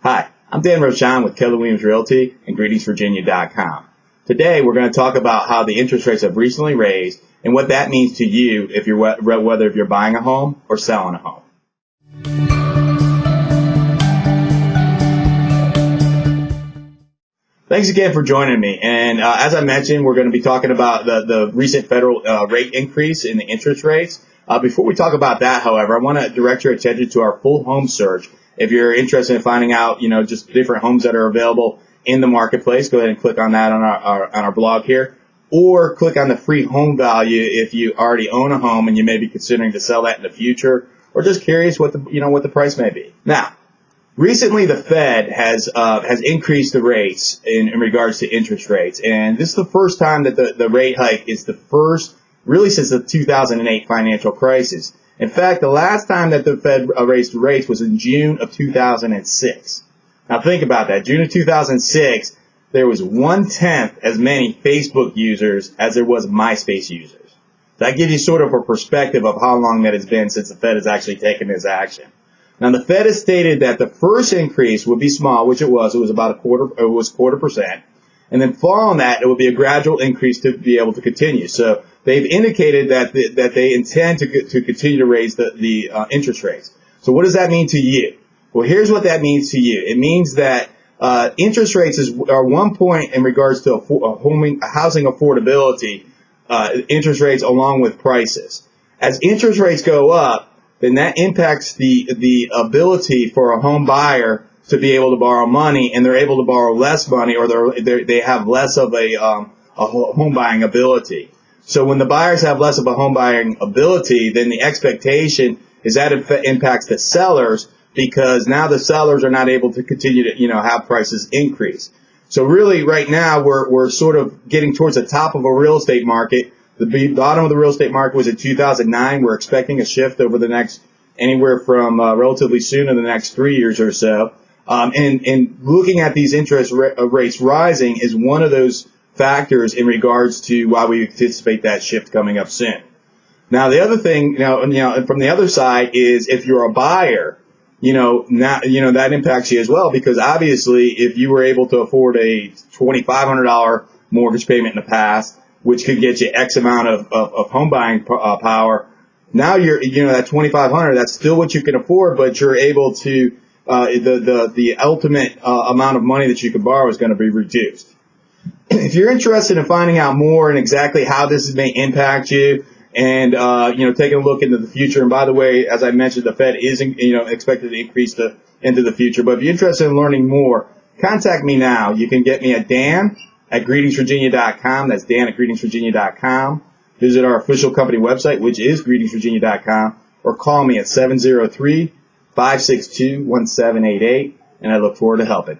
Hi, I'm Dan Rochon with Keller Williams Realty and GreetingsVirginia.com. Today we're going to talk about how the interest rates have recently raised and what that means to you if whether you're buying a home or selling a home. Thanks again for joining me. And as I mentioned, we're going to be talking about the recent federal rate increase in the interest rates. Before we talk about that, however, I want to direct your attention to our full home search. If you're interested in finding out, just different homes that are available in the marketplace, go ahead and click on that on our blog here, or click on the free home value if you already own a home and you may be considering to sell that in the future, or just curious what the price may be. Now, recently the Fed has increased the rates in regards to interest rates, and this is the first time that the rate hike is the first really since the 2008 financial crisis. In fact, the last time that the Fed raised rates was in June of 2006. Now think about that. June of 2006, there was 1/10 as many Facebook users as there was MySpace users. That gives you sort of a perspective of how long that has been since the Fed has actually taken this action. Now the Fed has stated that the first increase would be small, which it was. It was about quarter percent. And then following that, it would be a gradual increase to be able to continue. So they've indicated that they intend to continue to raise the interest rates. So what does that mean to you? Well, here's what that means to you. It means that interest rates are one point in regards to housing affordability, interest rates along with prices. As interest rates go up, then that impacts the ability for a home buyer to be able to borrow money, and they're able to borrow less money, or they have less of a home buying ability. So when the buyers have less of a home buying ability, then the expectation is that it impacts the sellers, because now the sellers are not able to continue to have prices increase. So really right now we're sort of getting towards the top of a real estate market. The bottom of the real estate market was in 2009. We're expecting a shift over the next anywhere from relatively soon in the next 3 years or so. And looking at these interest rates rising is one of those factors in regards to why we anticipate that shift coming up soon. Now, the other thing, from the other side is if you're a buyer, that impacts you as well, because obviously if you were able to afford a $2,500 mortgage payment in the past, which could get you X amount of home buying power, now you're, that $2,500, that's still what you can afford, but you're able to the ultimate amount of money that you can borrow is going to be reduced. If you're interested in finding out more and exactly how this may impact you, and taking a look into the future, and by the way, as I mentioned, the Fed is expected to increase into the future. But if you're interested in learning more, contact me now. You can get me at Dan@GreetingsVirginia.com. That's Dan@GreetingsVirginia.com. Visit our official company website, which is GreetingsVirginia.com, or call me at 703-562-1788, and I look forward to helping.